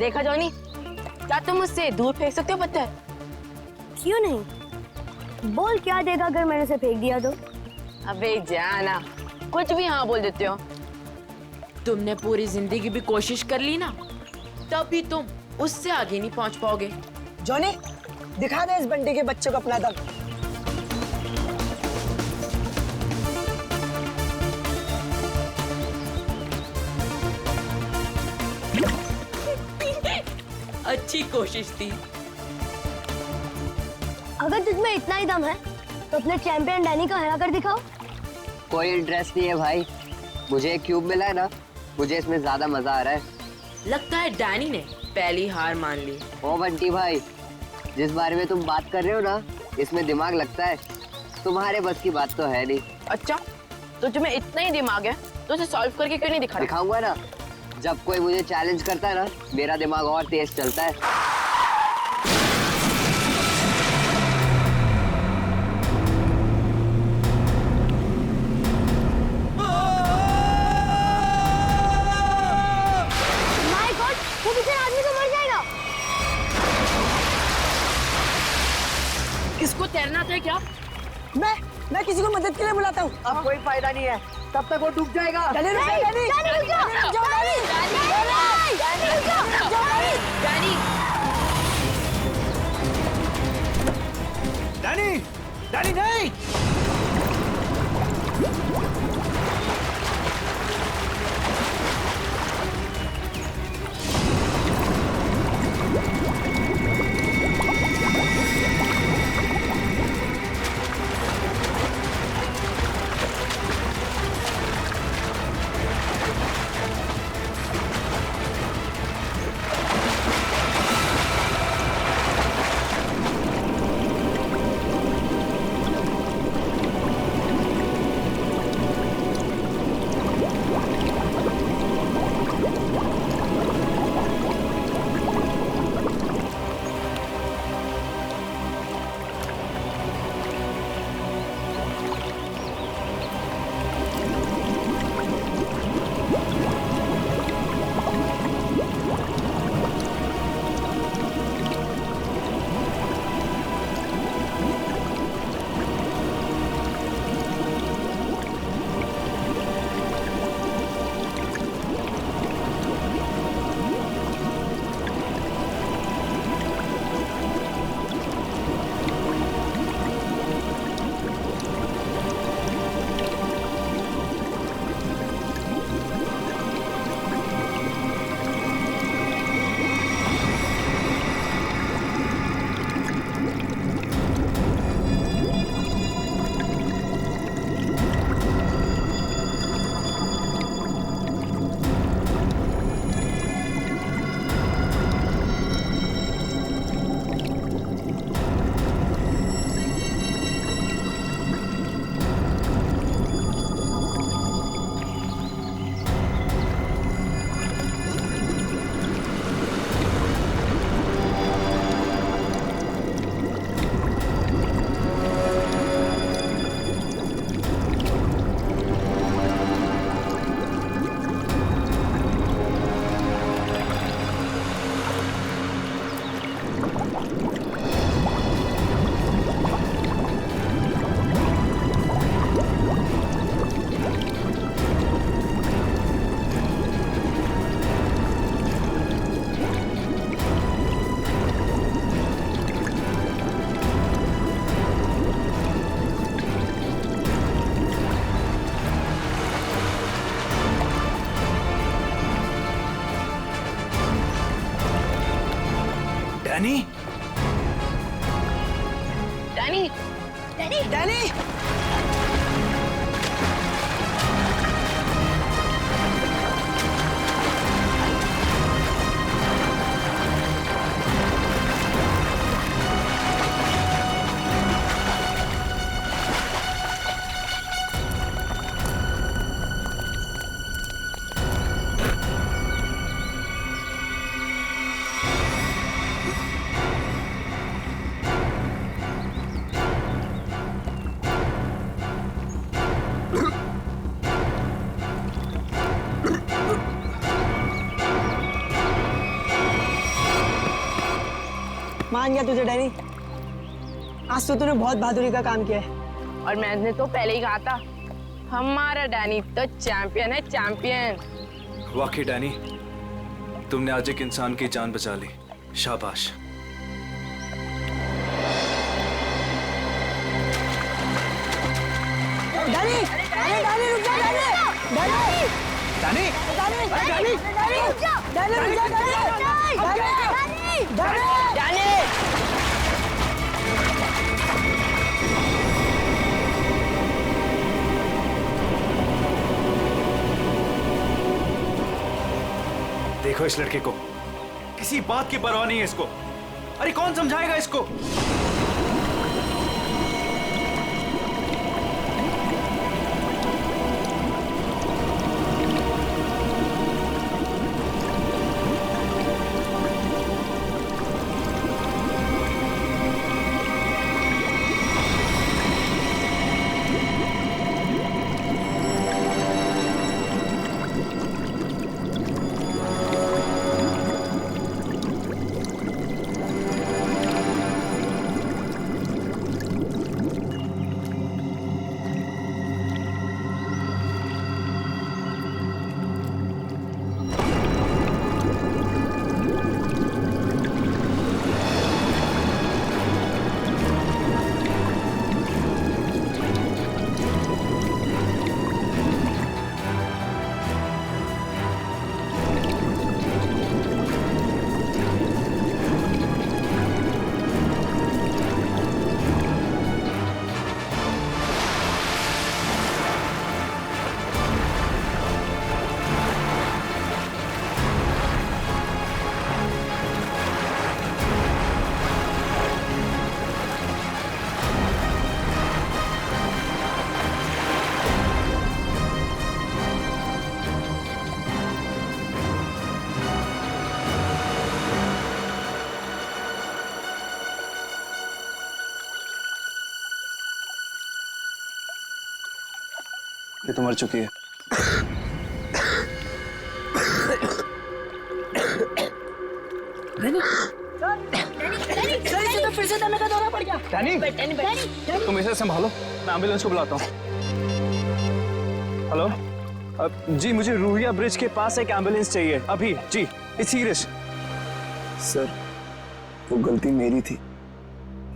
देखा जॉनी, क्या तुम मुझसे दूर फेंक सकते हो पत्थर? क्यों नहीं? बोल क्या देगा अगर मैंने उसे फेंक दिया तो? अबे जाना, कुछ भी हाँ बोल देते हो। तुमने पूरी जिंदगी भी कोशिश कर ली ना, तब भी तुम उससे आगे नहीं पहुंच पाओगे। जॉनी, दिखा दे इस बंटी के बच्चे को अपना दम। अच्छी कोशिश थी। अगर तुझमें इतना ही दम है तो अपने चैंपियन डैनी को हरा कर दिखाओ। कोई इंटरेस्ट नहीं है भाई, मुझे एक क्यूब मिला है ना, मुझे इसमें ज्यादा मजा आ रहा है। लगता है डैनी ने पहली हार मान ली। ओ बंटी भाई, जिस बारे में तुम बात कर रहे हो ना, इसमें दिमाग लगता है, तुम्हारे बस की बात तो है नहीं। अच्छा, तो तुम्हें इतना ही दिमाग है तो उसे सॉल्व करके क्यों नहीं दिखा रहा? दिखाऊंगा ना, जब कोई मुझे चैलेंज करता है ना, मेरा दिमाग और तेज चलता है। माय गॉड, वो बेचारा आदमी तो मर जाएगा। किसको तैरना आता है क्या? मैं किसी को मदद के लिए बुलाता हूँ। अब कोई फायदा नहीं है, तब तक वो डूब जाएगा। डैनी रुक जा, डैनी। डैनी रुक जा। डैनी रुक जाओ, डैनी। डैनी रुक जा। डैनी, डैनी, डैनी नहीं। मान गया तुझे डैनी, आज तो तूने बहुत बहादुरी का काम किया है। और मैंने तो पहले ही कहा था, हमारा डैनी तो चैंपियन है, चैंपियन। वाकई डैनी, तुमने आज एक इंसान की जान बचा ली, शाबाश। डैनी, अरे डैनी रुक जा, Danny, Danny, Danny, Danny, Danny, Danny रुक जा, डैनी रुक जा, डैनी, डैनी, डैनी। देखो इस लड़के को, किसी बात की परवाह नहीं है इसको। अरे कौन समझाएगा इसको? ये तो मर चुकी है। तो फिर से दमे का दौरा पड़ गया। डैनी, तुम इसे संभालो, मैं एम्बुलेंस को बुलाता हूँ। हेलो, जी मुझे रूहिया ब्रिज के पास एक एम्बुलेंस चाहिए अभी। जी, इट्स सीरियस। सर, वो गलती मेरी थी।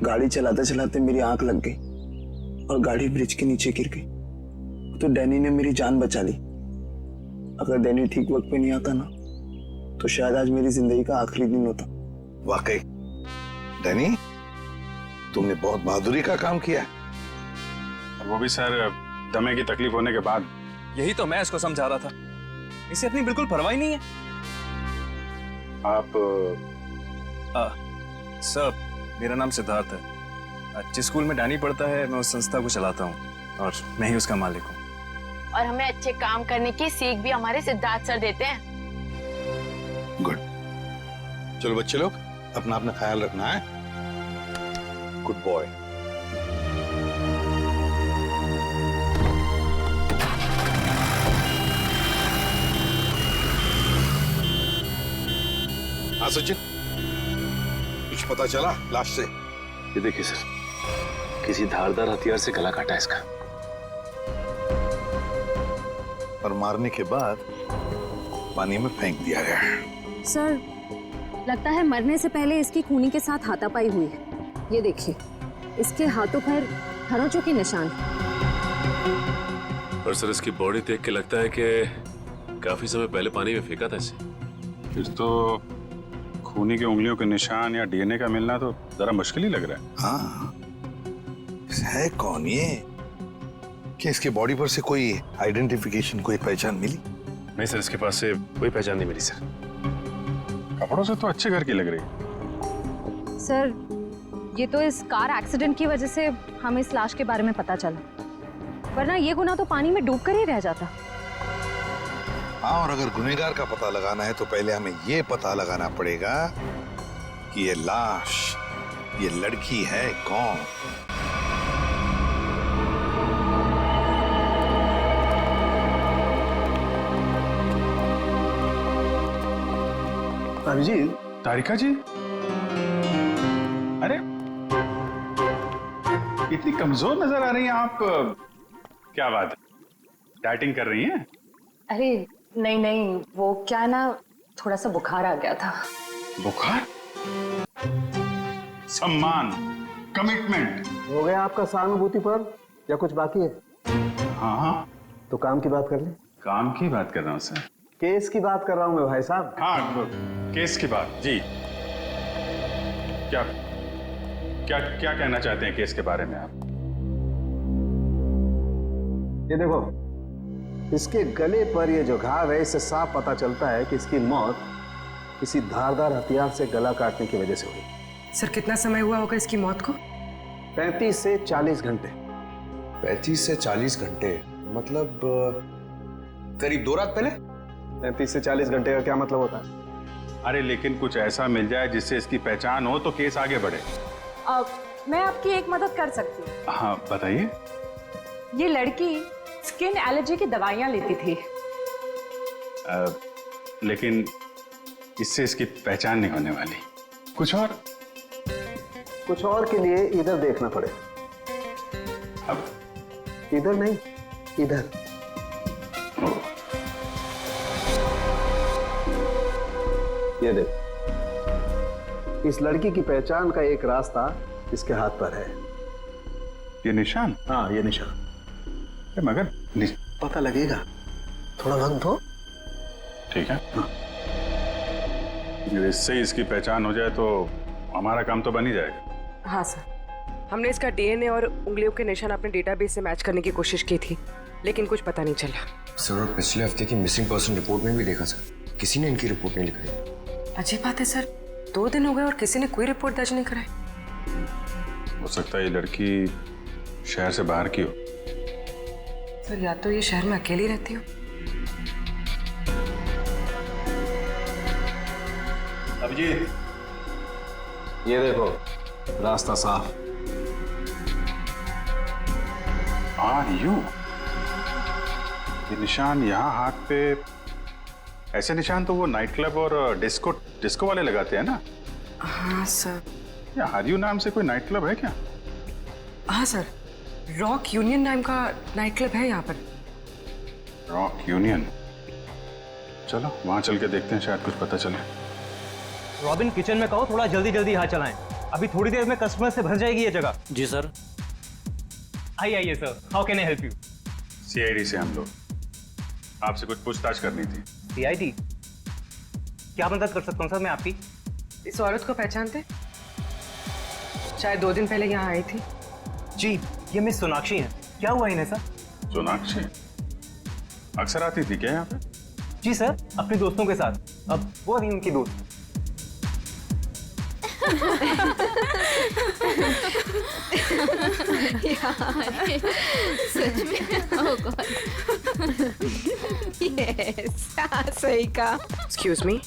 गाड़ी चलाते चलाते मेरी आंख लग गई और गाड़ी ब्रिज के नीचे गिर गई। तो डैनी ने मेरी जान बचा ली। अगर डैनी ठीक वक्त पे नहीं आता ना, तो शायद आज मेरी जिंदगी का आखिरी दिन होता। वाकई डैनी, तुमने बहुत बहादुरी का काम किया है। वो भी सर, दमे की तकलीफ होने के बाद। यही तो मैं इसको समझा रहा था, इसे अपनी बिल्कुल परवाह ही नहीं है। आप सर, मेरा नाम सिद्धार्थ है। जिस स्कूल में डैनी पढ़ता है, मैं उस संस्था को चलाता हूँ और मैं ही उसका मालिक हूँ। और हमें अच्छे काम करने की सीख भी हमारे सिद्धार्थ सर देते हैं। गुड। चलो बच्चे लोग, अपना अपना ख्याल रखना है। Good boy. हाँ सचिन, कुछ पता चला लाश से? ये देखिए सर, किसी धारदार हथियार से गला काटा इसका। और मारने के बाद पानी में फेंक दिया गया है। सर, लगता है मरने से पहले इसकी खूनी के साथ हाथापाई हुई है। ये देखिए, इसके हाथों पर खरोंचों के निशान। और सर, इसकी बॉडी देख के लगता है कि काफी समय पहले पानी में फेंका था इसे। फिर तो खूनी की उंगलियों के निशान या डीएनए का मिलना तो जरा मुश्किल ही लग रहा है। हाँ, है कौन ये? क्या इसके बॉडी पर से कोई आइडेंटिफिकेशन, कोई पहचान मिली? नहीं सर, इसके पास से कोई पहचान नहीं मिली सर। कपड़ों से तो अच्छे घर की लग रही है। सर, ये तो इस कार एक्सीडेंट की वजह से हमें इस लाश के बारे में पता चला, वरना ये गुनाह तो पानी में डूबकर ही रह जाता। हाँ, और अगर गुनहगार का पता लगाना है तो पहले हमें ये पता लगाना पड़ेगा कि ये लाश, ये लड़की है कौन। भाभी जी, तारिका जी, इतनी कमजोर नजर आ रही हैं आप। क्या बात है, डाइटिंग कर रही हैं? अरे नहीं नहीं, वो क्या ना, थोड़ा सा बुखार आ गया था। बुखार? सम्मान, कमिटमेंट। हो गया आपका सहानुभूति पर या कुछ बाकी है? हाँ हाँ, तो काम की बात कर ले। काम की बात कर रहा हूँ सर। केस की बात कर रहा हूँ मैं भाई साहब। हाँ, केस की बात जी। क्या क्या क्या कहना चाहते हैं केस के बारे में आप? ये देखो, इसके गले पर ये जो घाव है, इससे साफ पता चलता है कि इसकी मौत किसी धारदार हथियार से गला काटने की वजह से हुई। सर कितना समय हुआ होगा इसकी मौत को? 35 से 40 घंटे। 35 से 40 घंटे मतलब करीब 2 रात पहले। 35 से 40 घंटे का क्या मतलब होता है? अरे लेकिन कुछ ऐसा मिल जाए जिससे इसकी पहचान हो तो केस आगे बढ़े। मैं आपकी एक मदद कर सकती हूँ। हाँ बताइए। ये लड़की स्किन एलर्जी की दवाइयाँ लेती थी। लेकिन इससे इसकी पहचान नहीं होने वाली। कुछ और के लिए इधर देखना पड़े। अब इधर नहीं, इधर। ये देख, इस लड़की की पहचान का एक रास्ता इसके हाथ पर है। ये निशान? हाँ, ये निशान। मगर पता लगेगा, थोड़ा वक्त दो। ठीक है। हाँ। इससे इसकी पहचान हो जाए तो हमारा काम तो बन ही जाएगा। हाँ सर, हमने इसका डीएनए और उंगलियों के निशान अपने डेटाबेस से मैच करने की कोशिश की थी, लेकिन कुछ पता नहीं चला। सर, और पिछले हफ्ते की मिसिंग पर्सन रिपोर्ट में भी देखा सर, किसी ने इनकी रिपोर्ट नहीं लिखाई। अजीब बात है सर, 2 दिन हो गए और किसी ने कोई रिपोर्ट दर्ज नहीं कराई। हो सकता है ये लड़की शहर से बाहर की हो। सर या तो ये शहर में अकेली रहती हो। अभिजीत, ये देखो, रास्ता साफ। Are you? ये निशान यहाँ हाथ पे, ऐसे निशान तो वो नाइट क्लब और डिस्को वाले लगाते हैं ना? हाँ सर। या आर यू नाम से कोई नाइट क्लब है क्या? हाँ सर, रॉक यूनियन नाम का नाइट क्लब है यहाँ पर। Rock union? चलो वहां चल के देखते हैं, शायद कुछ पता चले। रॉबिन, किचन में कहो थोड़ा जल्दी जल्दी हाथ चलाएं, अभी थोड़ी देर में कस्टमर से भर जाएगी ये जगह। जी सर। आइए sir, how can I help you? CID से हम लोग, आपसे कुछ पूछताछ करनी थी। सीआईडी? क्या मदद कर सकता हूँ सर मैं आपकी? इस औरत को पहचानते? शायद 2 दिन पहले यहाँ आई थी। जी, ये मिस सोनाक्षी है। क्या हुआ इन्हें सर? सोनाक्षी अक्सर आती थी क्या यहाँ पे? जी सर, अपने दोस्तों के साथ। अब वो नहीं उनकी दोस्त। सच में? ओह गॉड। यस, सही कहा। एक्सक्यूज मी,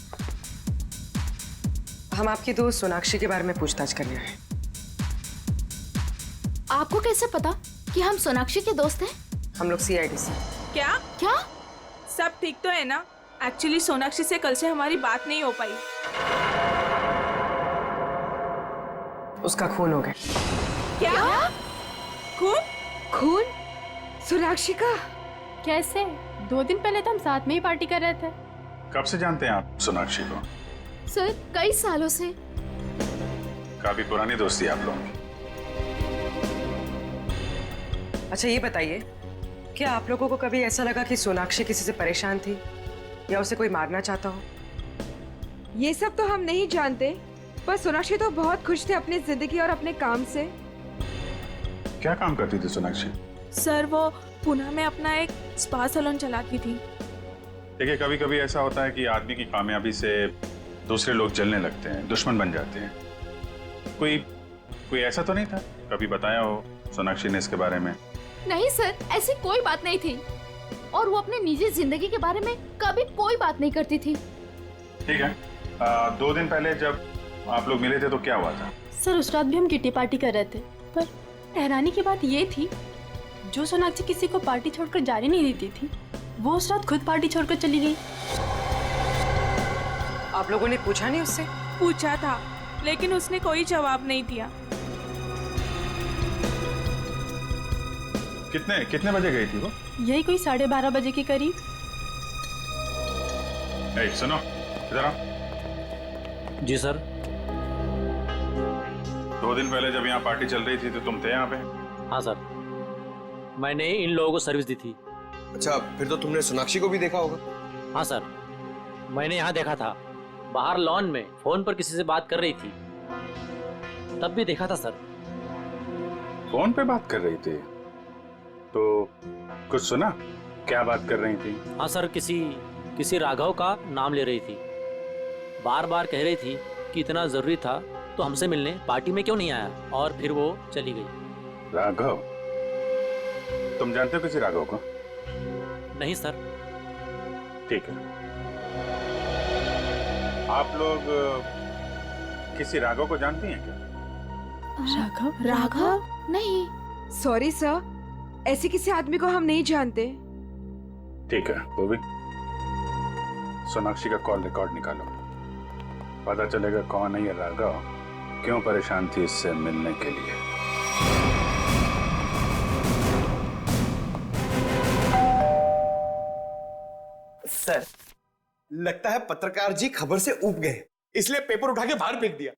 हम आपकी दोस्त सोनाक्षी के बारे में पूछताछ करने आए। आपको कैसे पता कि हम सोनाक्षी के दोस्त हैं? हम लोग सीआईडी से। क्या? सब ठीक तो है ना? एक्चुअली सोनाक्षी से कल से हमारी बात नहीं हो पाई। उसका खून हो गया। क्या? खून? सोनाक्षी का? कैसे? 2 दिन पहले तो हम साथ में ही पार्टी कर रहे थे। कब से जानते हैं आप सोनाक्षी को? सर, कई सालों से। काफी पुरानी दोस्ती है आप लोगों की। अच्छा ये बताइए, क्या आप लोगों को कभी ऐसा लगा कि सोनाक्षी किसी से परेशान थी या उसे कोई मारना चाहता हो? ये सब तो हम नहीं जानते, पर सोनाक्षी तो बहुत खुश थे अपनी जिंदगी और अपने काम से। क्या काम करती थी सोनाक्षी? सर वो पुणे में अपना एक स्पा सैलून चलाती थी। देखिए, कभी कभी ऐसा होता है कि आदमी की कामयाबी से दूसरे लोग जलने लगते हैं, दुश्मन बन जाते हैं। कोई ऐसा तो नहीं था? कभी बताया हो सोनाक्षी ने इसके बारे में? नहीं सर, ऐसी कोई बात नहीं थी, और वो अपने निजी जिंदगी के बारे में कभी कोई बात नहीं करती थी। ठीक है। 2 दिन पहले जब आप लोग मिले थे तो क्या हुआ था? सर उस रात भी हम किटी पार्टी कर रहे थे, पर हैरानी की बात ये थी, जो सोनाक्षी किसी को पार्टी छोड़कर जाने नहीं देती थी, वो उस रात खुद पार्टी छोड़कर चली गई। आप लोगों ने पूछा नहीं उससे? पूछा था, लेकिन उसने कोई जवाब नहीं दिया। कितने बजे गई थी वो? यही कोई 12:30 बजे के करीब। सुनो, इधर आओ। जी सर। 2 दिन पहले जब यहाँ पार्टी चल रही थी तो तुम थे यहाँ पे? हाँ सर, मैंने इन लोगों को सर्विस दी थी। अच्छा, फिर तो तुमने सोनाक्षी को भी देखा होगा? हाँ सर, मैंने यहाँ देखा था, बाहर लॉन में फोन पर किसी से बात कर रही थी, तब भी देखा था सर। फोन पे बात कर रही थी? तो कुछ सुना? क्या बात कर रही थी? हाँ सर, किसी राघव का नाम ले रही थी, बार बार कह रही थी कि इतना जरूरी था तो हमसे मिलने पार्टी में क्यों नहीं आया, और फिर वो चली गई। राघव? तुम जानते हो किसी राघव को? नहीं सर। ठीक है, आप लोग किसी राघव को जानती हैं क्या? राघव? राघव? नहीं। सॉरी सर, ऐसे किसी आदमी को हम नहीं जानते। ठीक है, वो भी सोनाक्षी का कॉल रिकॉर्ड निकालो, पता चलेगा कौन है ये राघव, क्यों परेशान थी इससे मिलने के लिए। सर, लगता है पत्रकार जी खबर से ऊब गए, इसलिए पेपर उठा के बाहर फेंक दिया।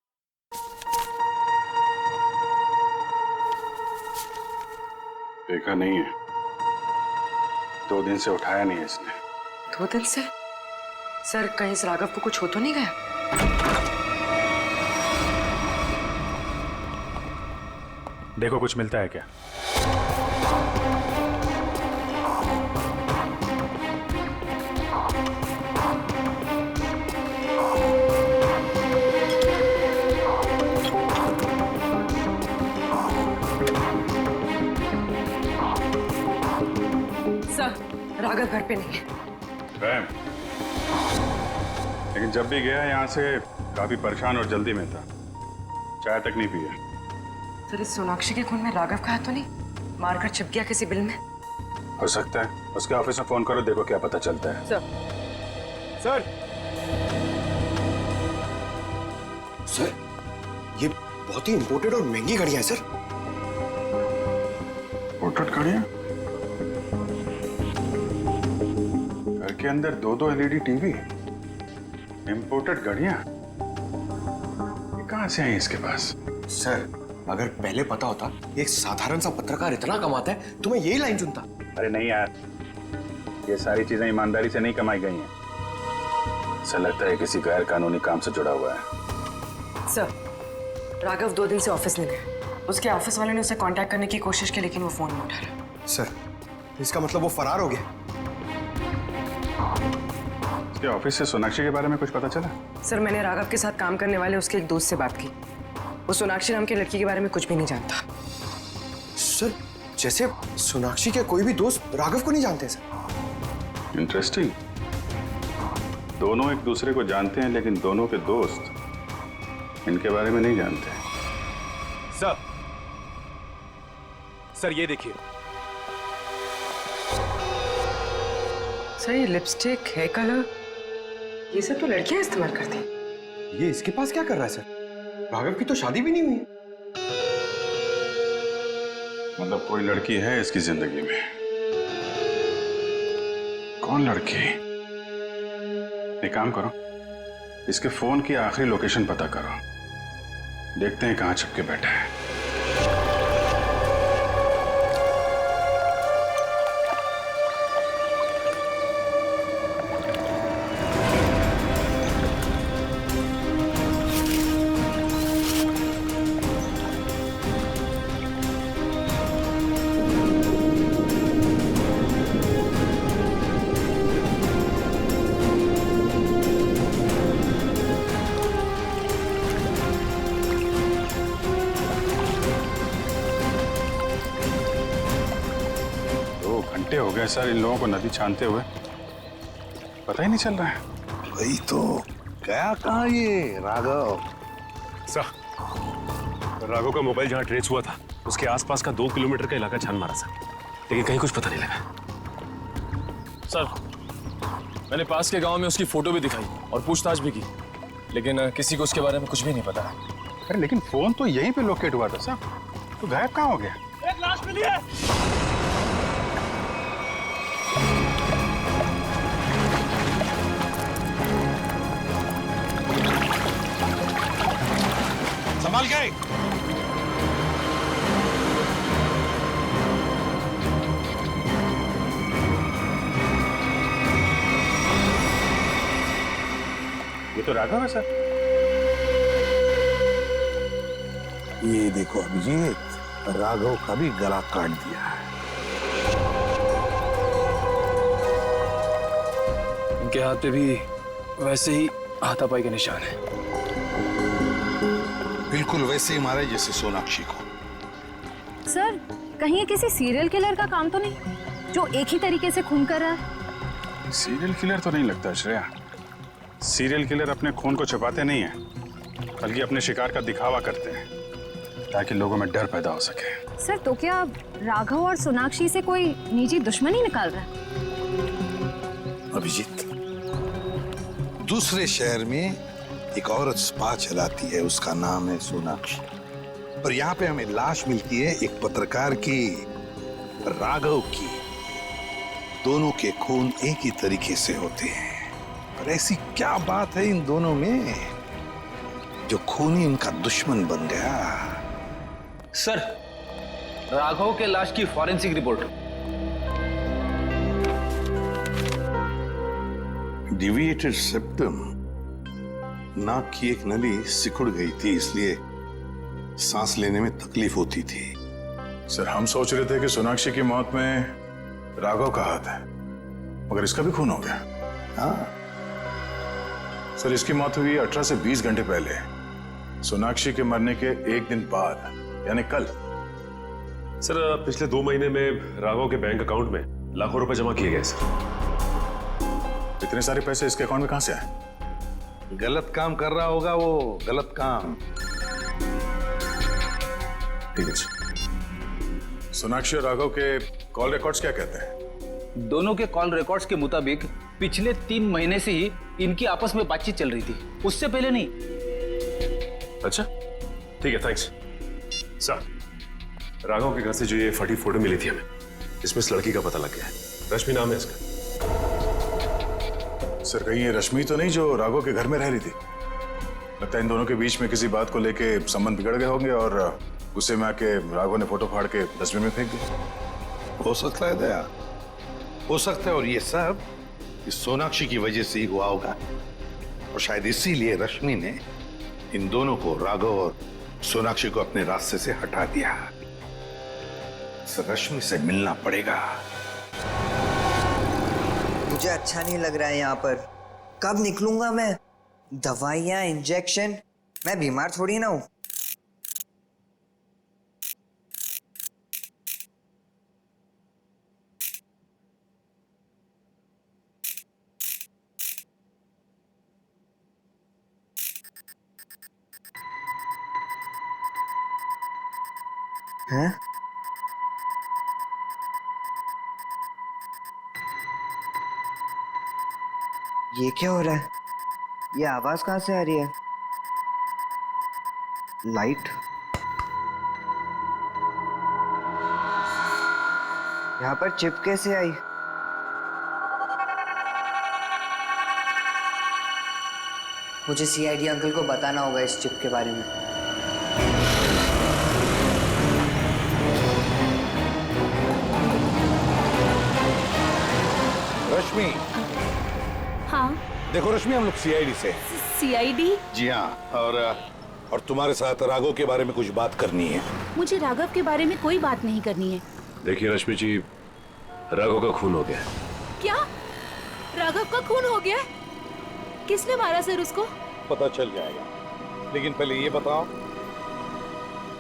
देखा नहीं है, 2 दिन से उठाया नहीं है इसने। 2 दिन से? सर, कहीं इस राघव को कुछ हो तो नहीं गया? देखो कुछ मिलता है क्या? सर, राघव घर पे नहीं है। रैम, लेकिन जब भी गया यहाँ से काफी परेशान और जल्दी में था, चाय तक नहीं पिया। सर, इस सोनाक्षी के खून में राघव का हाथ तो नहीं? मारकर छिप गया किसी बिल में? हो सकता है, उसके ऑफिस में फोन करो, देखो क्या पता चलता है। सर, सर, ये बहुत ही इंपोर्टेड और महंगी घड़ियां हैं सर। इंपोर्टेड घड़ियां? घर के अंदर 2-2 LED टीवी, इंपोर्टेड घड़ियां, ये कहां से आई इसके पास? सर, अगर पहले पता होता एक साधारण सा पत्रकार इतना कमाता है तो मैं यही लाइन चुनता। अरे नहीं यार, ये सारी चीजें ईमानदारी से नहीं कमाई गई हैं। ऐसा लगता है किसी गैर कानूनी काम से जुड़ा हुआ है। सर, राघव 2 दिन से ऑफिस नहीं गया। उसके ऑफिस वाले ने उसे कांटेक्ट करने की कोशिश की, लेकिन वो फोन नहीं उठा रहा। सर, इसका मतलब वो फरार हो गया? उसके ऑफिस से सोनाक्षी के बारे में कुछ पता चला? सर, मैंने राघव के साथ काम करने वाले उसके एक दोस्त से बात की। वो सोनाक्षी नाम की लड़की के बारे में कुछ भी नहीं जानता। सर, जैसे सोनाक्षी के कोई भी दोस्त राघव को नहीं जानते सर। इंटरेस्टिंग, दोनों एक दूसरे को जानते हैं लेकिन दोनों के दोस्त इनके बारे में नहीं जानते। सर ये देखिए। सर, ये लिपस्टिक, हेयर कलर, ये सब तो लड़कियां इस्तेमाल करती हैं। ये इसके पास क्या कर रहा है सर? राघव की तो शादी भी नहीं हुई। मतलब कोई लड़की है इसकी जिंदगी में। कौन लड़की? एक काम करो, इसके फोन की आखिरी लोकेशन पता करो, देखते हैं कहां छुप के बैठा है। हो गए सर इन लोगों को नदी छानते हुए, पता ही नहीं चल रहा है। वही तो, गया कहाँ ये राघव? सर, राघव का मोबाइल जहाँ ट्रेस हुआ था उसके आसपास का 2 किलोमीटर का इलाका छान मारा सर, लेकिन कहीं कुछ पता नहीं लगा। सर, मैंने पास के गांव में उसकी फोटो भी दिखाई और पूछताछ भी की, लेकिन किसी को उसके बारे में कुछ भी नहीं पता। अरे लेकिन फोन तो यहीं पे लोकेट हुआ था सर, तो गायब कहाँ हो गया? एक लाश मिली है। ये तो राघव है सर। ये देखो अभिजीत, राघव का भी गला काट दिया है। इनके हाथ पे भी वैसे ही हाथापाई के निशान है। बिल्कुल वैसे ही मारे जैसे सोनाक्षी को। सर, कहीं ये किसी सीरियल किलर का काम तो नहीं, जो एक ही तरीके से खून कर रहा है? सीरियल किलर तो नहीं लगता श्रेया। सीरियल किलर अपने खून को छुपाते नहीं है, बल्कि अपने शिकार का दिखावा करते हैं ताकि लोगों में डर पैदा हो सके। सर, तो क्या राघव और सोनाक्षी से कोई निजी दुश्मनी निकाल रहा है? अभिजीत, दूसरे शहर में एक औरत स्पा चलाती है, उसका नाम है सोनाक्षी, और यहाँ पे हमें लाश मिलती है एक पत्रकार की, राघव की। दोनों के खून एक ही तरीके से होते हैं, पर ऐसी क्या बात है इन दोनों में जो खून ही इनका दुश्मन बन गया? सर, राघव के लाश की फॉरेंसिक रिपोर्ट। डिविएटेड सेप्टम, नाक की एक नली सिकुड़ गई थी, इसलिए सांस लेने में तकलीफ होती थी। सर, हम सोच रहे थे कि सोनाक्षी की मौत में राघव का हाथ है, मगर इसका भी खून हो गया। हाँ सर, इसकी मौत हुई 18 से 20 घंटे पहले, सोनाक्षी के मरने के एक दिन बाद, यानी कल। सर, पिछले 2 महीने में राघव के बैंक अकाउंट में लाखों रुपए जमा किए गए सर। इतने सारे पैसे इसके अकाउंट में कहां से आए? गलत काम कर रहा होगा वो, गलत काम। ठीक है। सोनाक्षी और राघव के कॉल रिकॉर्ड्स क्या कहते हैं? दोनों के कॉल रिकॉर्ड्स के मुताबिक पिछले 3 महीने से ही इनकी आपस में बातचीत चल रही थी, उससे पहले नहीं। अच्छा, ठीक है, थैंक्स। सर, राघव के घर से जो ये फटी फोटो मिली थी हमें, इसमें इस लड़की का पता लग गया है। रश्मि नाम है इसका। सर, कहीं ये रश्मि तो नहीं जो राघव के घर में रह रही थी? लगता है इन दोनों के बीच में किसी बात को लेके संबंध बिगड़ गए होंगे और गुस्से में आके राघव ने फोटो फाड़ के डस्टबिन में फेंक दिया। हो सकता है दया, हो सकता है। और ये सब इस सोनाक्षी की वजह से ही हुआ होगा, और शायद इसीलिए रश्मि ने इन दोनों को, राघव और सोनाक्षी को, अपने रास्ते से हटा दिया। रश्मि से मिलना पड़ेगा। मुझे अच्छा नहीं लग रहा है यहाँ पर। कब निकलूंगा मैं? दवाइयाँ, इंजेक्शन, मैं बीमार थोड़ी ना हूँ। हैं? ये क्या हो रहा है? ये आवाज कहाँ से आ रही है? लाइट? यहाँ पर चिप कैसे आई? मुझे सीआईडी अंकल को बताना होगा इस चिप के बारे में। रश्मि। हाँ। देखो रश्मि, हम लोग सीआईडी से। सीआईडी? जी हाँ, और तुम्हारे साथ राघव के बारे में कुछ बात करनी है। मुझे राघव के बारे में कोई बात नहीं करनी है। देखिए रश्मि जी, राघव का खून हो गया। क्या? राघव का खून हो गया? किसने मारा सर उसको? पता चल जाएगा, लेकिन पहले ये बताओ,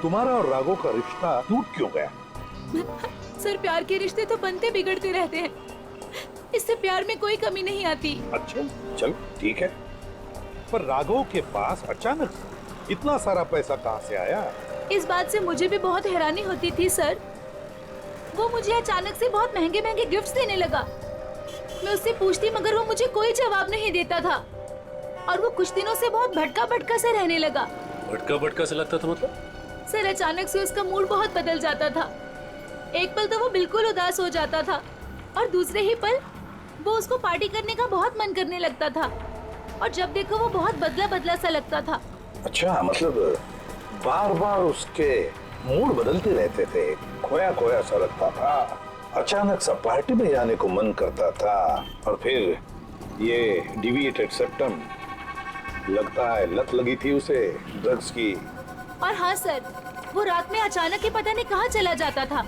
तुम्हारा और राघव का रिश्ता टूट क्यों गया? सर, प्यार के रिश्ते तो बनते बिगड़ते रहते हैं, इससे प्यार में कोई कमी नहीं आती। अच्छा, चल ठीक है, पर राघव के पास अचानक इतना सारा पैसा कहाँ से आया? इस बात से मुझे भी बहुत हैरानी होती थी सर। वो मुझे अचानक से बहुत महंगे महंगे गिफ्ट्स देने लगा। मैं उससे पूछती मगर वो मुझे कोई जवाब नहीं देता था, और वो कुछ दिनों से बहुत भटका भटका सा रहने लगा। भटका भटका से लगता था मतलब? सर, अचानक से उसका मूड बहुत बदल जाता था। एक पल तो वो बिल्कुल उदास हो जाता था, और दूसरे ही पल वो उसको पार्टी करने का बहुत मन करने लगता था, और जब देखो वो बहुत बदला बदला सा लगता था। अच्छा, मतलब बार बार उसके मूड बदलते रहते थे, खोया खोया सा लगता था, अचानक सा पार्टी में जाने को मन करता था, और फिर ये डिविएटेड सेप्टम लगता है लत लगी थी उसे ड्रग्स की। और हाँ सर, वो रात में अचानक ही पता नहीं कहाँ चला जाता था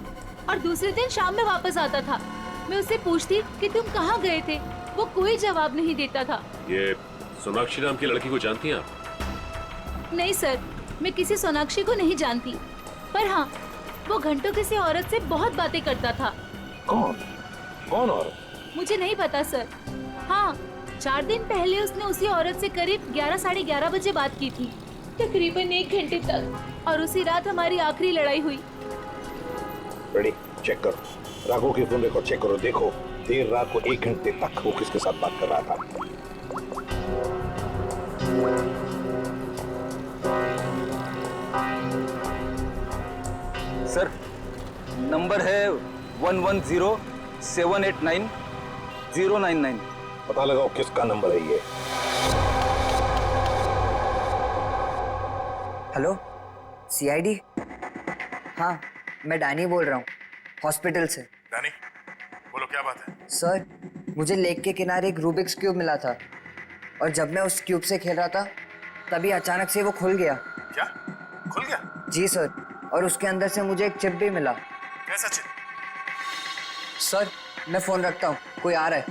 और दूसरे दिन शाम में वापस आता था। मैं उससे पूछती कि तुम कहाँ गए थे, वो कोई जवाब नहीं देता था। ये सोनाक्षी नाम की लड़की को जानती हैं आप? नहीं सर, मैं किसी सोनाक्षी को नहीं जानती, पर हाँ, वो घंटों किसी औरत से बहुत बातें करता था। कौन कौन औरत? मुझे नहीं पता सर। हाँ, 4 दिन पहले उसने उसी औरत से करीब 11 साढ़े 11 बजे बात की थी, तकरीबन 1 घंटे तक, और उसी रात हमारी आखिरी लड़ाई हुई। रेडी, चेक करो राघव के फोन रिकॉर्ड चेक करो, देखो देर रात को 1 घंटे तक वो किसके साथ बात कर रहा था। सर, नंबर है 110789 पता लगाओ किसका नंबर है ये। Hello, CID? हाँ, मैं डैनी बोल रहा हूँ, हॉस्पिटल से। डैनी, बोलो क्या बात है? सर, मुझे लेक के किनारे एक रूबिक्स क्यूब मिला था और जब मैं उस क्यूब से खेल रहा था तभी अचानक से वो खुल गया। क्या? खुल गया? जी सर, और उसके अंदर से मुझे एक चिप भी मिला। कैसा चिप? सर, मैं फोन रखता हूँ, कोई आ रहा है।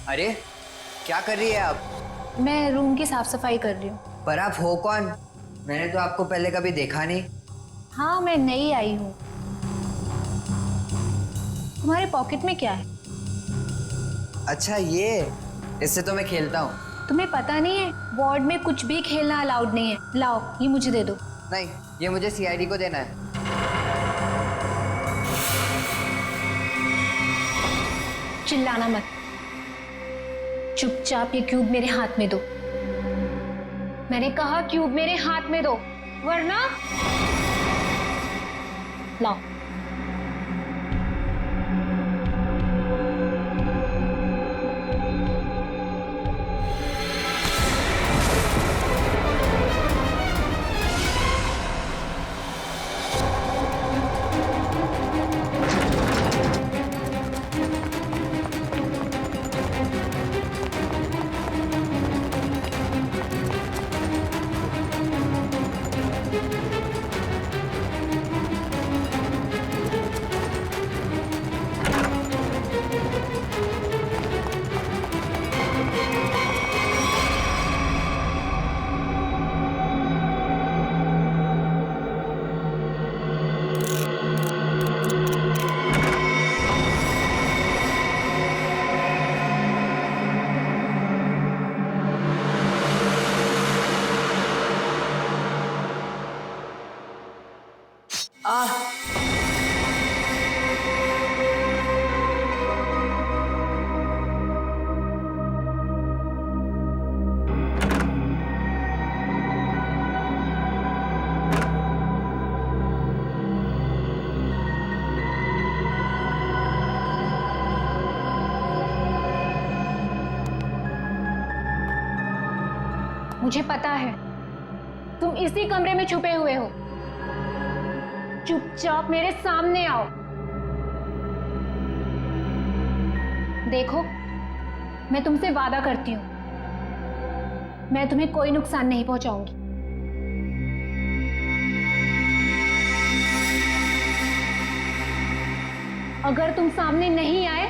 अरे, क्या कर रही है आप? मैं रूम की साफ सफाई कर रही हूँ। पर आप हो कौन? मैंने तो आपको पहले कभी देखा नहीं। हाँ, मैं नई आई हूँ। तुम्हारे पॉकेट में क्या है? अच्छा, ये इससे तो मैं खेलता हूँ। तुम्हें पता नहीं है, वार्ड में कुछ भी खेलना अलाउड नहीं है। लाओ, ये मुझे दे दो। नहीं, ये मुझे सीआईडी को देना है। चिल्लाना मत, चुपचाप ये क्यूब मेरे हाथ में दो। मैंने कहा क्यूब मेरे हाथ में दो, वरना लाओ। मुझे पता है तुम इसी कमरे में छुपे हुए हो। चुपचाप मेरे सामने आओ। देखो, मैं तुमसे वादा करती हूं, मैं तुम्हें कोई नुकसान नहीं पहुंचाऊंगी। अगर तुम सामने नहीं आए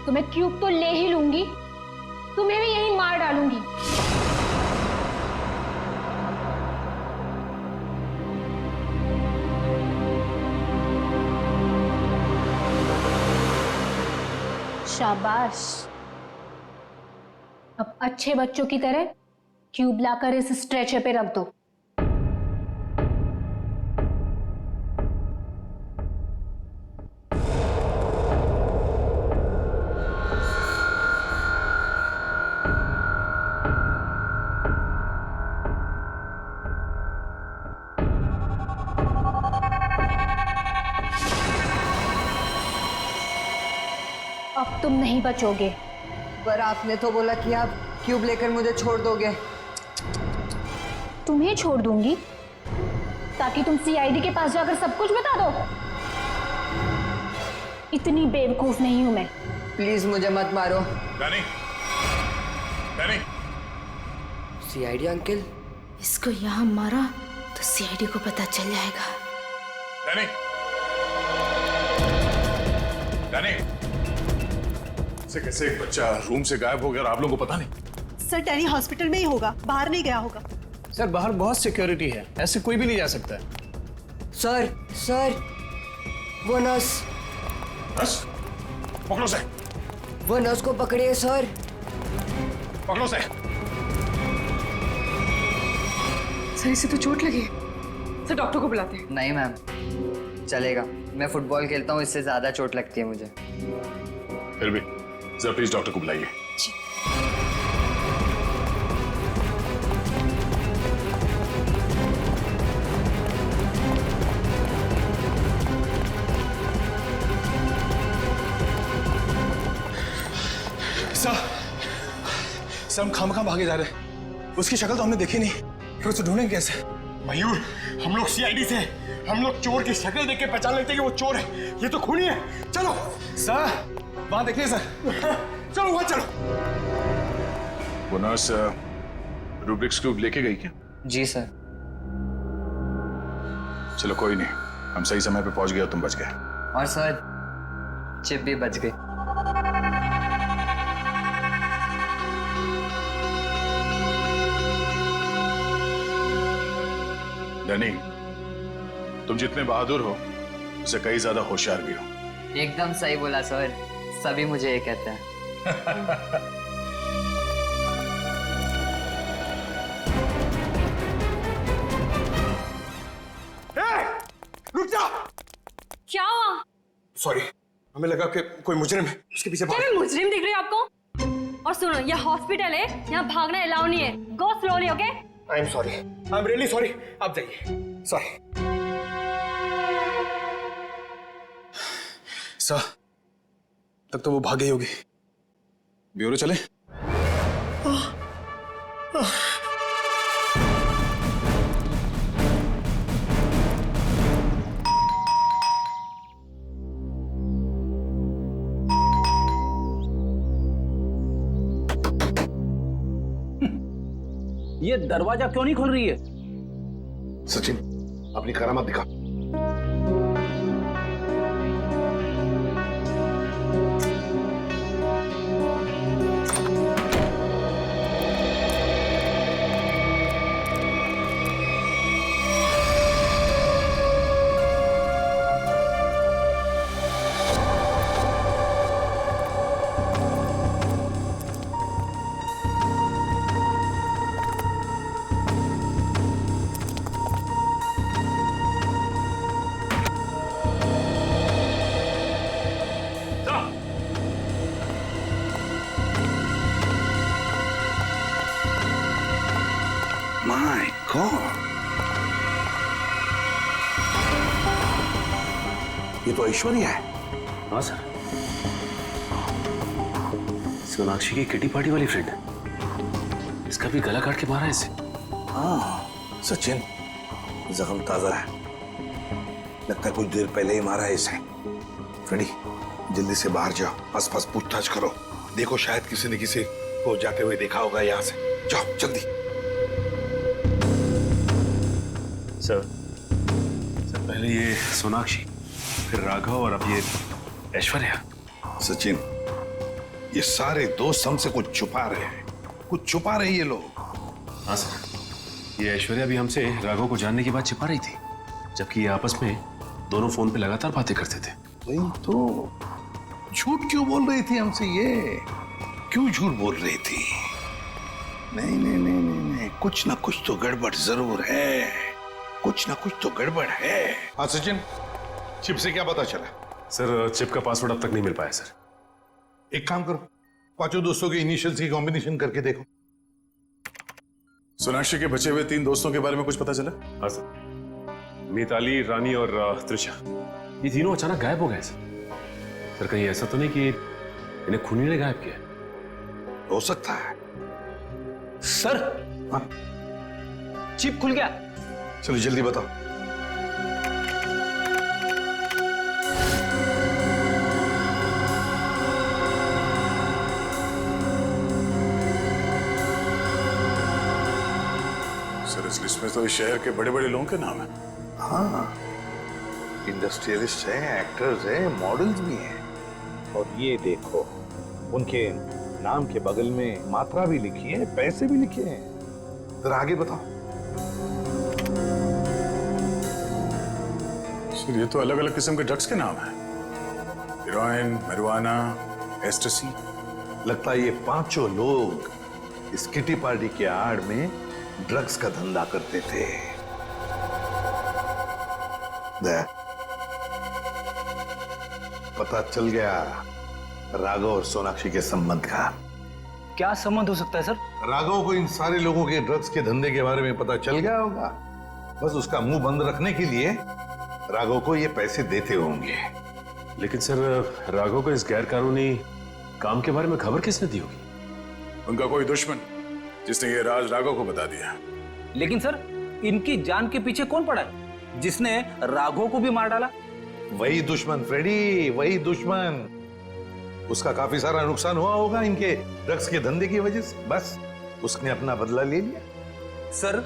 तो मैं क्यूब तो ले ही लूंगी, तुम्हें भी यहीं मार डालूंगी। शाबाश। अब अच्छे बच्चों की तरह क्यूब लाकर इस स्ट्रेचर पे रख दो। अब तुम नहीं बचोगे। पर आपने तो बोला कि आप क्यूब लेकर मुझे छोड़ दोगे? तुम्हें छोड़ दूंगी ताकि तुम सीआईडी के पास जाकर सब कुछ बता दो? इतनी बेवकूफ नहीं हूं मैं। प्लीज मुझे मत मारो। Danny, Danny. CID uncle? इसको यहाँ मारा तो सीआईडी को पता चल जाएगा। डैनी, डैनी, से कैसे एक बच्चा रूम से गायब हो गया और आप लोगों को पता नहीं? सर डैनी हॉस्पिटल में ही होगा, बाहर नहीं गया होगा। सर बाहर बहुत सिक्योरिटी है, ऐसे कोई भी नहीं जा सकता है। सर वो नर्स। नर्स? पकड़ो से। वो नर्स को पकड़िए सर। पकड़ो से। सर इसे तो चोट लगी। सर डॉक्टर को बुलाते हैं। नहीं मैम, चलेगा। मैं फुटबॉल खेलता हूँ, इससे ज्यादा चोट लगती है मुझे। फिर भी जरा प्लीज डॉक्टर को बुलाइए। सर हम खामखा भागे जा रहे हैं। उसकी शक्ल तो हमने देखी नहीं, फिर उसे ढूंढेंगे कैसे? मयूर, हम लोग सीआईडी से हैं। हम लोग चोर की शक्ल देख के पहचान लेते हैं कि वो चोर है। ये तो खूनी है। चलो सर, वहां देखिए सर। चलो वहां चलो। वो नर्स रूब्रिक्स क्यूब लेके गई क्या? जी सर। चलो कोई नहीं, हम सही समय पे पहुंच गए और तुम बच गए। और सर चिप भी बच गई। डैनी, तुम जितने बहादुर हो उससे कई ज्यादा होशियार भी हो। एकदम सही बोला सर, सभी मुझे ये कहते हैं। रुक जा। क्या हुआ? सॉरी, हमें लगा कि कोई मुजरिम है, उसके पीछे भाग। क्या मैं मुजरिम दिख रही हूँ आपको? और सुनो, ये हॉस्पिटल है, यहाँ भागना अलाउ नहीं है। गो slowly, okay? I am sorry, I am really sorry. आप जाइए। सॉरी सर, तब तो वो भाग गई होगी। ब्यूरो चले? ये दरवाजा क्यों नहीं खोल रही है? सचिन, अपनी करामात दिखा। माय गॉड, ये तो ऐश्वर्या है। हाँ सर, सोनाक्षी की किटी पार्टी वाली फ्रेंड है। इसका भी गला काट के मारा है इसे। हाँ सचिन, जख्म ताजा है, लगता है कुछ देर पहले ही मारा है इसे। फ्रेडी, जल्दी से बाहर जाओ, आसपास पूछताछ करो, देखो शायद किसी ने किसी को जाते हुए देखा होगा यहाँ से। जाओ जल्दी। सर, पहले ये सोनाक्षी, फिर राघव और अब ये ऐश्वर्या। सचिन, ये सारे दोस्त हमसे कुछ छुपा रहे हैं, कुछ छुपा रहे ये लोग। हाँ सर, ये ऐश्वर्या भी हमसे राघव को जानने की बात छिपा रही थी, जबकि ये आपस में दोनों फोन पे लगातार बातें करते थे। वही तो, झूठ क्यों बोल रही थी हमसे ये? क्यों झूठ बोल रही थी? नहीं नहीं नहीं नहीं नहीं, कुछ ना कुछ तो गड़बड़ जरूर है, कुछ ना कुछ तो गड़बड़ है। हाँ सचिन, चिप से क्या पता चला? सर, चिप का पासवर्ड अब तक नहीं मिल पाया सर। एक काम करो, पांचों दोस्तों के इनिशियल्स की कॉम्बिनेशन करके देखो। सोनाक्षी के बचे हुए 3 दोस्तों के बारे में कुछ पता चला? हाँ सर, मिताली, रानी और त्रिशा, ये तीनों अचानक गायब हो गए सर। कहीं ऐसा तो नहीं कि इन्हें खूनी ने गायब किया? हो सकता है, सर, चिप खुल गया। चलो जल्दी बताओ। सर इस लिस्ट में तो इस शहर के बड़े बड़े लोगों के नाम है। हाँ, इंडस्ट्रियलिस्ट हैं, एक्टर्स हैं, मॉडल्स भी हैं। और ये देखो, उनके नाम के बगल में मात्रा भी लिखी है, पैसे भी लिखे हैं। जरा आगे बताओ। सर ये तो अलग अलग किस्म के ड्रग्स के नाम हैं। Heroin, marijuana, एस्टेसी। लगता है ये पांचों लोग इस किटी पार्टी के आड़ में ड्रग्स का धंधा करते थे। पता चल गया राघव और सोनाक्षी के संबंध का। क्या संबंध हो सकता है सर? राघव को इन सारे लोगों के ड्रग्स के धंधे के बारे में पता चल गया होगा। बस उसका मुंह बंद रखने के लिए राघव को ये पैसे देते होंगे। लेकिन सर राघव को इस गैर कानूनी काम के बारे में खबर किसने दी होगी? उनका कोई दुश्मन जिसने ये राज राघव को बता दिया। लेकिन सर, इनकी जान के पीछे कौन पड़ा है जिसने राघव को भी मार डाला? वही दुश्मन फ्रेडी, वही दुश्मन। उसका काफी सारा नुकसान हुआ होगा इनके ड्रग्स के धंधे की वजह से। बस उसने अपना बदला ले लिया। सर,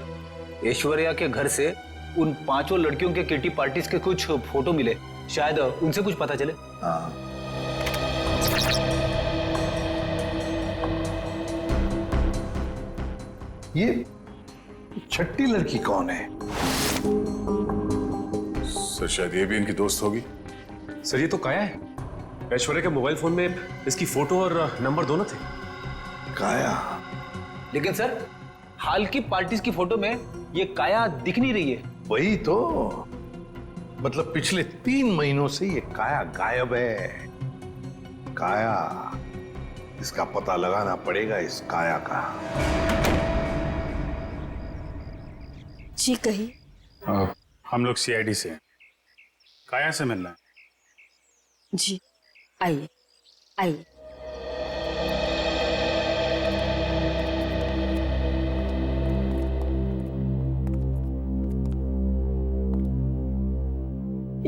ऐश्वर्या के घर से उन पांचों लड़कियों के किटी पार्टीज के कुछ फोटो मिले, शायद उनसे कुछ पता चले। हाँ। ये छठी लड़की कौन है? सर शायद ये भी इनकी दोस्त होगी। सर ये तो काया है। ऐश्वर्या के मोबाइल फोन में इसकी फोटो और नंबर दोनों थे। काया? लेकिन सर, हाल की पार्टीज की फोटो में ये काया दिख नहीं रही है। वही तो, मतलब पिछले 3 महीनों से ये काया गायब है। काया, इसका पता लगाना पड़ेगा, इस काया का। जी कही। हम लोग सीआईडी से हैं। काया से मिलना है। जी आइए आइए।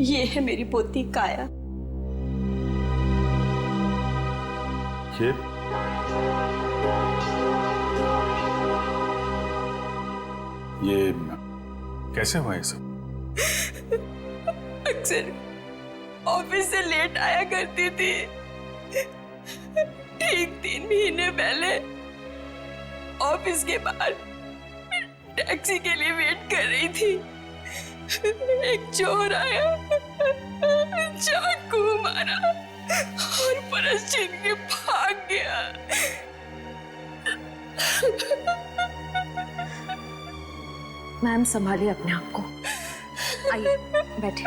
ये है मेरी पोती काया। ये कैसे हुआ ये सब? अक्सर ऑफिस से लेट आया करती थी। ठीक 3 महीने पहले ऑफिस के बाहर टैक्सी के लिए वेट कर रही थी। एक चोर आया, चाकू मारा और परस छीन के भाग गया। मैम संभालिए अपने आप को। आइए बैठे।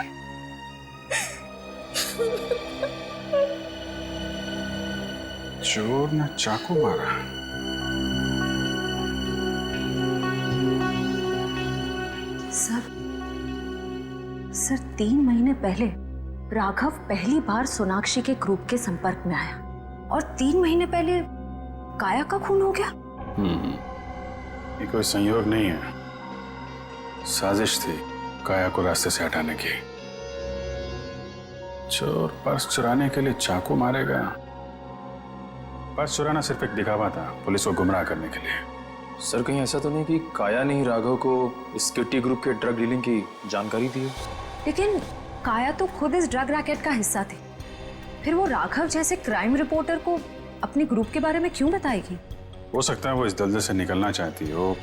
चोर ने चाकू मारा। सर 3 महीने पहले राघव पहली बार सोनाक्षी के ग्रुप के संपर्क में आया और 3 महीने पहले काया का खून हो गया। ये कोई संयोग नहीं है, साजिश थी काया को रास्ते से हटाने की। चोर पर्स चुराने के लिए चाकू मारेगा। पर्स चुराना सिर्फ एक दिखावा था, पुलिस को गुमराह करने के लिए। सर कहीं ऐसा तो नहीं कि काया ने ही राघव को इस किटी ग्रुप के ड्रग डीलिंग की जानकारी दी? लेकिन काया तो खुद इस ड्रग रैकेट का हिस्सा थी, फिर वो राघव जैसे क्राइम रिपोर्टर को अपने ग्रुप के बारे में क्यों बताएगी? हो सकता है वो इस दलदल से निकलना चाहती हो,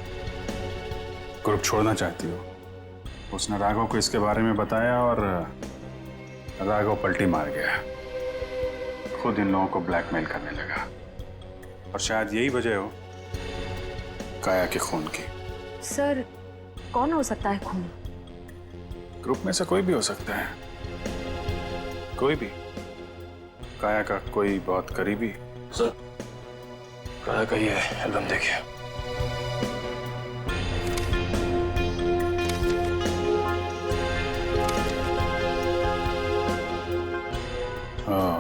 ग्रुप छोड़ना चाहती हो। उसने राघव को इसके बारे में बताया और राघव पलटी मार गया, खुद इन लोगों को ब्लैकमेल करने लगा। और शायद यही वजह हो काया के खून की। सर कौन हो सकता है खून? ग्रुप में से कोई भी हो सकता है, कोई भी। काया का कोई बहुत करीबी। सर काया का ही है, एल्बम देखिए।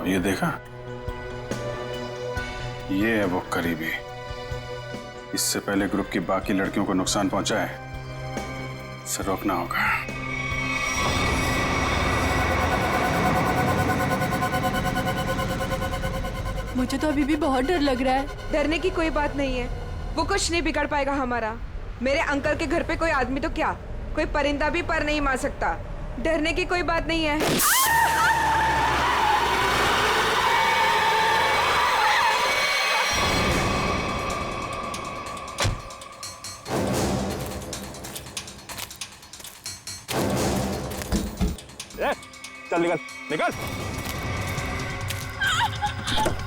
ये देखा, ये है वो करीबी। इससे पहले ग्रुप की बाकी लड़कियों को नुकसान पहुंचाए, इसे रोकना होगा। मुझे तो अभी भी बहुत डर लग रहा है। डरने की कोई बात नहीं है, वो कुछ नहीं बिगाड़ पाएगा हमारा। मेरे अंकल के घर पे कोई आदमी तो क्या, कोई परिंदा भी पर नहीं मार सकता। डरने की कोई बात नहीं है। चल निकल निकल,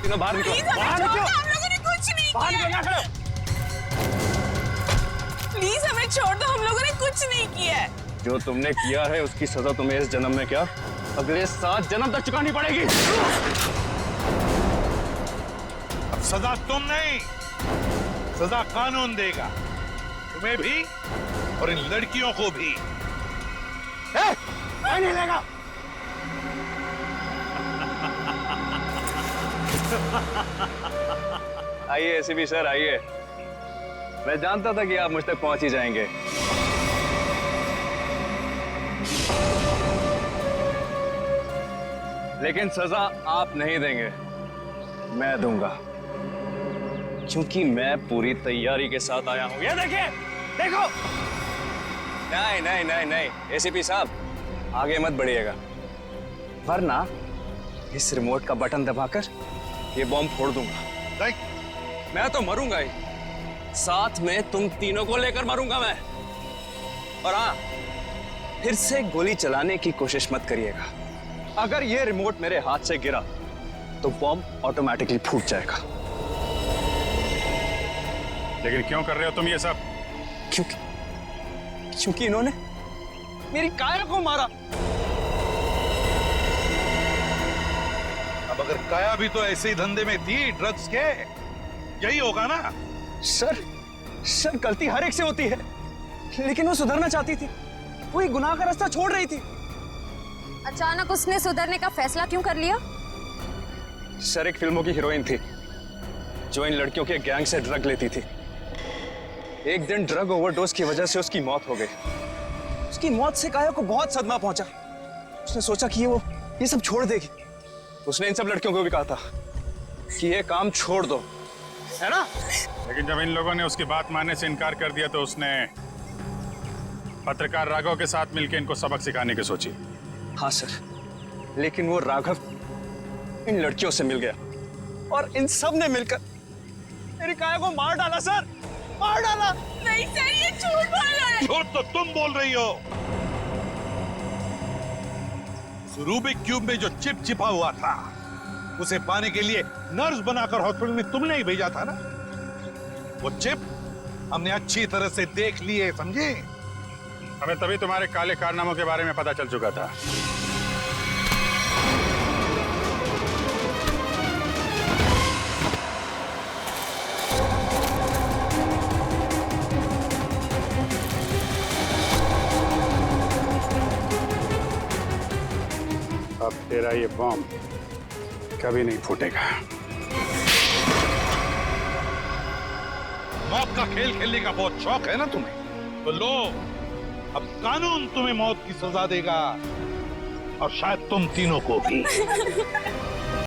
तीनों बाहर निकलो, बाहर निकलो। हम लोगों ने कुछ नहीं बाहर किया। निकल, खड़े। प्लीज हमें छोड़ दो, हम लोगों ने कुछ नहीं किया है। जो तुमने किया है उसकी सजा तुम्हें इस जन्म में क्या, अगले 7 जन्म तक चुकानी पड़ेगी। अब सजा तुम नहीं, सजा कानून देगा, तुम्हें भी और इन लड़कियों को भी। नहीं लेगा। आइए एसीपी सर, आइए। मैं जानता था कि आप मुझ तक पहुंच ही जाएंगे। लेकिन सजा आप नहीं देंगे, मैं दूंगा, क्योंकि मैं पूरी तैयारी के साथ आया हूं। ये देखिए, देखो। नहीं नहीं नहीं नहीं, एसीपी साहब आगे मत बढ़िएगा, वरना इस रिमोट का बटन दबाकर ये बॉम्ब फोड़ दूंगा। मैं तो मरूंगा ही, साथ में तुम तीनों को लेकर मरूंगा मैं। और हाँ, फिर से गोली चलाने की कोशिश मत करिएगा। अगर ये रिमोट मेरे हाथ से गिरा तो बॉम्ब ऑटोमेटिकली फूट जाएगा। लेकिन क्यों कर रहे हो तुम ये सब? क्योंकि इन्होंने मेरी काया को मारा। अब अगर काया भी तो ऐसे ही धंधे में थी, ड्रग्स के, यही होगा ना? सर गलती हर एक से होती है, लेकिन वो सुधरना चाहती थी, वही गुनाह का रास्ता छोड़ रही थी। अचानक उसने सुधरने का फैसला क्यों कर लिया? सर एक फिल्मों की हीरोइन थी जो इन लड़कियों के गैंग से ड्रग लेती थी। एक दिन ड्रग ओवरडोज की वजह से उसकी मौत हो गई। उसकी मौत से काया को बहुत सदमा पहुंचा। उसने सोचा कि वो ये सब छोड़ देगी। उसने इन सब लड़कियों को भी कहा था कि ये काम छोड़ दो, है ना? लेकिन जब इन लोगों ने उसकी बात मानने से इनकार कर दिया तो उसने पत्रकार राघव के साथ मिलकर इनको सबक सिखाने की सोची। हाँ सर, लेकिन वो राघव इन लड़कियों से मिल गया और इन सब ने मिलकर मेरी काया को मार डाला। सर, मार डाला। नहीं सर, ये झूठ बोल रहा है। झूठ तो तुम बोल रही हो। रूबिक क्यूब में जो चिप छिपा हुआ था, उसे पाने के लिए नर्स बनाकर हॉस्पिटल में तुमने ही भेजा था ना? वो चिप हमने अच्छी तरह से देख ली है, समझे? हमें तभी तुम्हारे काले कारनामों के बारे में पता चल चुका था। अब तेरा ये बॉम्ब कभी नहीं फूटेगा। मौत का खेल खेलने का बहुत शौक है ना तुम्हें? तो लो, अब कानून तुम्हें मौत की सजा देगा, और शायद तुम तीनों को भी।